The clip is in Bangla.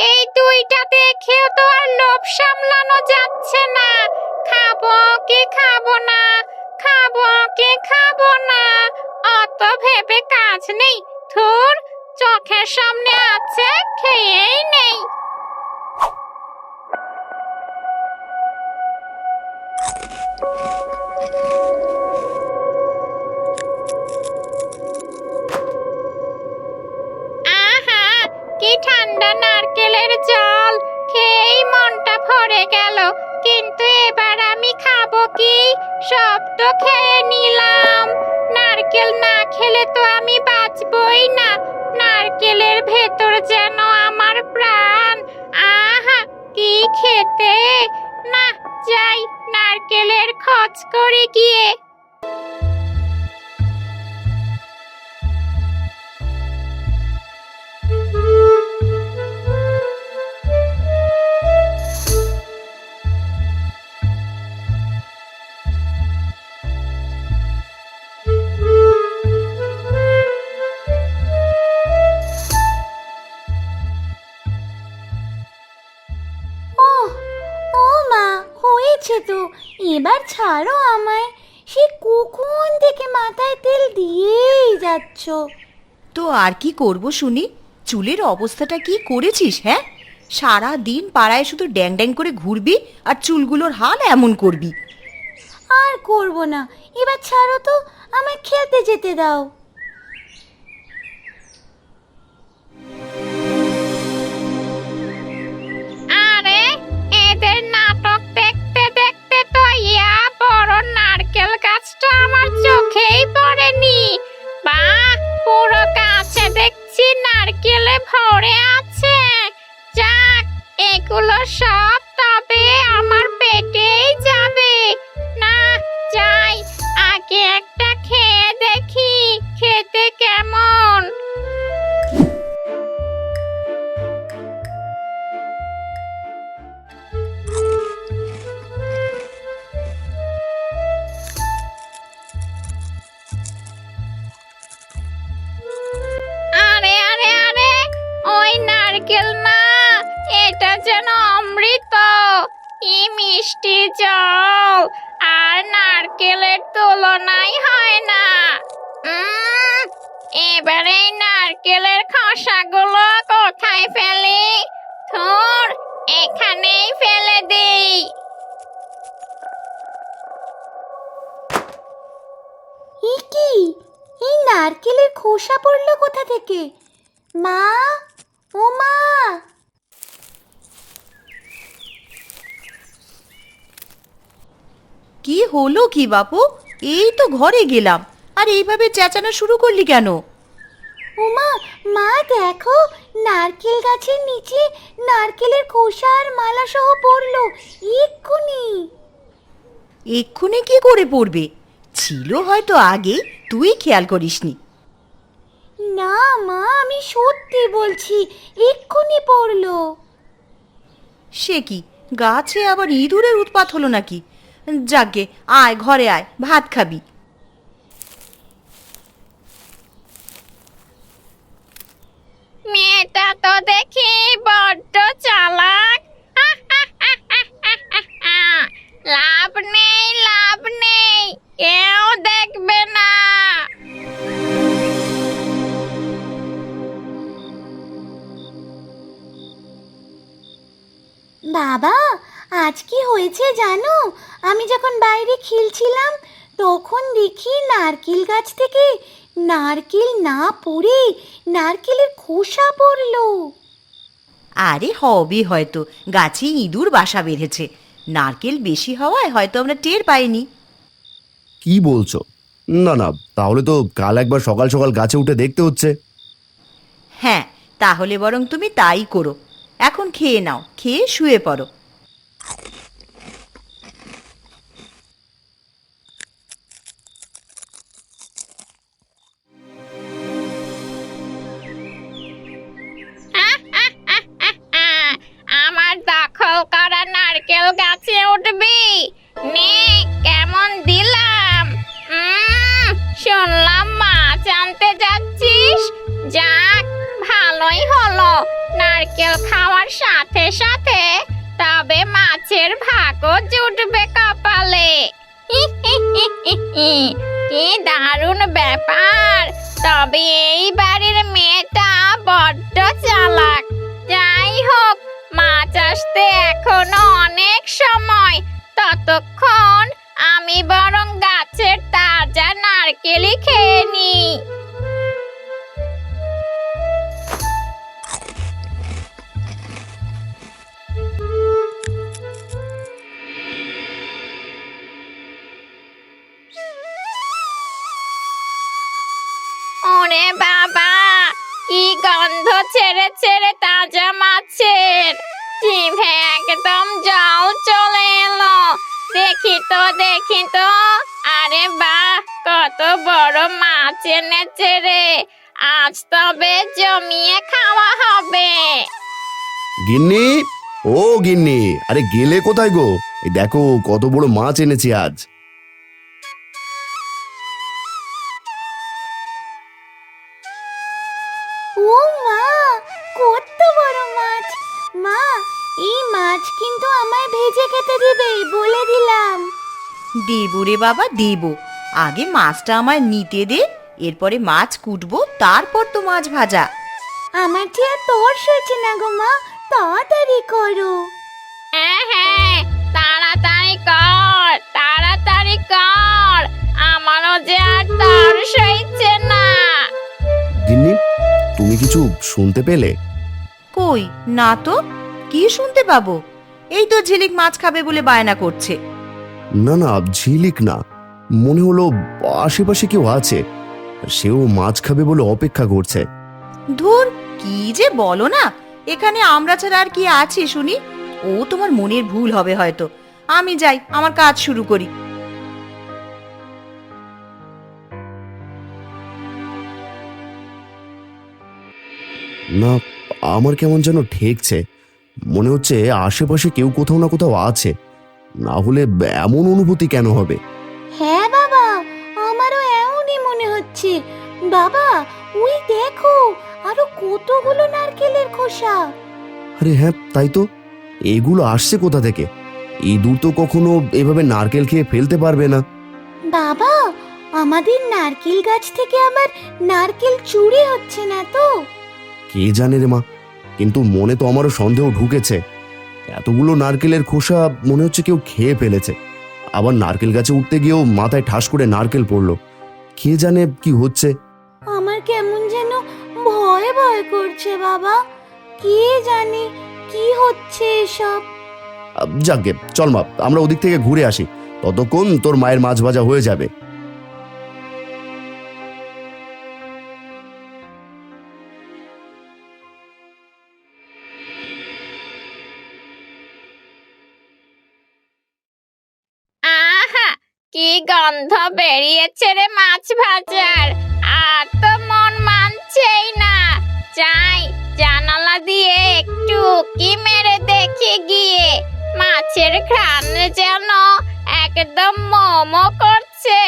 এই দুইটা দেখেও তো আর লোভ সামলানো যাচ্ছে না। খাবো কি খাবো না, খাবো কি খাবো না, অত ভেবে কাজ নেই। ধুর, চোখের সামনে আছে, খেয়েই নেই। আহা, কি ঠান্ডা নারকেলের জল, খেয়েই মনটা ভরে গেল। কিন্তু এবার আমি খাবো কি? সব তো খেয়ে নিলাম। নারকেল না খেলে তো আমি বাঁচবই না। নারকেলের ভেতর যেন আমার প্রাণ। আহা, কি খেতে! না, যাই নারকেলের খোঁজ করে গিয়ে। ওহ, ও মা, হয়েছে তো, এবার ছাড়ো আমায়। সে কখন থেকে মাথায় তেল দিয়েই যাচ্ছ। তো আর কি করব শুনি? চুলের অবস্থাটা কি করেছিস? হ্যাঁ, সারা দিন পাড়ায় শুধু ড্যাং ড্যাং করে ঘুরবি আর চুলগুলোর হাল এমন করবি। আর করব না, এবার ছাড়ো তো, আমায় খেলতে যেতে দাও। আরে, এদের নাটক দেখতে দেখতে তো ইয়া বড় নারকেল গাছটা আমার চোখেই পড়েনি। বাহ, পুরো গাছে দেখছি নারকেলে ভরে আছে। যাক, এগুলো সব তবে আমার পেটেই যাবে। না, যাই, আগে একটা খেয়ে দেখি খেতে কেমন। আরে আরে আরে, ওই নারকেল না, এটা যেন অমৃত। কি মিষ্টি জল, আর নারকেলের তুলনাই হয় না। এবারে এই নারকেলের খোসাগুলো কোথায় ফেলি? ধুর, এখানেই ফেলে দেই। এ কি, এই নারকেলের খোসা পড়লো কোথা থেকে? মা, ও মা! কি হলো কি বাপু? এই তো ঘরে গেলাম, আর এইভাবে চেঁচানো শুরু করলি কেন? ওমা, মা দেখো, নারকেল গাছের নিচে নারকেলের খোসা আর মালা সহ পড়লো এক্ষুনি। এক্ষুনি কি করে পড়বে? ছিল হয়তো আগে, তুই খেয়াল করিসনি। না মা, আমি সত্যি বলছি, এক্ষুনি পড়লো। সে কি, গাছে আবার ইঁদুরের উৎপাত হলো নাকি? যাকে, আয় ঘরে আয়, ভাত খাবি। মেয়েটা তো দেখি বড্ড চালাক। লাভ নেই, লাভ নেই, কেউ দেখবে না। বাবা, আজ কি হয়েছে জানো? আমি যখন বাইরে খেলছিলাম তখন দেখি নারকেল গাছ থেকে নারকেল না পড়ে নারকেলের খোসা পড়লো। আরে হবে হয়তো, গাছে ইঁদুর বাসা বেঁধেছে। নারকেল বেশি হওয়ায় হয়তো আমরা টের পাইনি। কি বলছো? না না, তাহলে তো কাল একবার সকাল সকাল গাছে উঠে দেখতে হচ্ছে। হ্যাঁ, তাহলে বরং তুমি তাই করো। এখন খেয়ে নাও, খেয়ে শুয়ে পড়ো। আমার দখল করা নারকেল গাছে উঠবি? নে, কেমন দিলাম। শুনলাম মাছ আনতে যাচ্ছিস। যাক, ভালোই হলো, নারকেল খাওয়ার সাথে সাথে তবে মাছের ভাগও জুটবে কপালে। কি দারুণ ব্যাপার! তবে এই বাড়ির মেয়েটা বড্ড চালাক। যাই হোক, মাছ আসতে এখনো অনেক সময়। ততক্ষণ আমি বরং গাছের তাজা নারকেলই খেয়ে নিই। ওরে বাবা, কি গন্ধ ছেড়ে ছেড়ে তাজা মাছের! জিভে একদম জল চলে এলো। দেখি তো, আরে বাহ, কত বড় মাছ এনেছে রে! আজ তবে জমিয়ে খাওয়া হবে। গিন্নি, ও গিন্নি, আরে গেলে কোথায় গো? এই দেখো কত বড় মাছ এনেছি আজ। ও মা, কত বড় মাছ! মা, এই মাছ কিন্তু আমায় ভেজে খেতে দিবে, বলে দিলাম। দেবো রে বাবা, দেবো। আগে মাছটা আমায় নিতে দে, এরপরে মাছ কুটবো, তারপর তো মাছ ভাজা। আমার যে আর তোর সইছে না গো মা, তাড়াতাড়ি করো। হ্যাঁ হ্যাঁ, তাড়াতাড়ি কর, তাড়াতাড়ি কর, আমারও যে আর তর সইছে না। গিন্নি, তুমি কিছু শুনতে পেলে? কই না তো, কি শুনতে পাবো? এই তো ঝিলিক মাছ খাবে বলে বায়না করছে। না না, ঝিলিক না, মনে হলো আশেপাশে কেউ আছে, সেও মাছ খাবে বলে অপেক্ষা করছে। ধুর, কি যে বলো না, এখানে আমরা ছাড়া আর কি আছে শুনি? ও তোমার মনের ভুল হবে হয়তো। আমি যাই, আমার কাজ শুরু করি। না, আমার কেমন যেন ঠেকছে, মনে হচ্ছে আশেপাশে কেউ কোথাও না কোথাও আছে। না হলে এমন অনুভূতি কেন হবে? হ্যাঁ বাবা, আমারও এমনই মনে হচ্ছে। বাবা, ওই দেখো, আরো কতগুলো নারকেলের খোসা। আরে হ্যাঁ, তাই তো। এগুলো আসছে কোথা থেকে? ইঁদুর তো কখনো এভাবে নারকেল খেয়ে ফেলতে পারবে না। বাবা, আমাদের নারকেল গাছ থেকে আবার নারকেল চুরি হচ্ছে না তো? কে জানে রে মা, কিন্তু মনে তো আমারও সন্দেহ ঢুকেছে। এতগুলো নারকেলের খোসা মনে হচ্ছে কেউ খেয়ে ফেলেছে। আবার নারকেল গাছে উঠতে গিয়েও মাথায় ঠাস করে নারকেল পড়লো। কে জানে কি হচ্ছে। আমার কেমন যেন ভয় ভয় করছে বাবা। কে জানে কি হচ্ছে এসব। যাকগে, চল মা, আমরা ওদিক থেকে ঘুরে আসি, ততক্ষণ তোর মায়ের মাছ ভাজা হয়ে যাবে। আহা, কি গন্ধ বেরিয়েছে রে মাছ ভাজার! আর তো মন মানছেই না। যাই, জানালা দিয়ে একটু উঁকি মেরে দেখে গিয়ে। মাছের ঘ্রাণ যেন একদম মোমো করছে।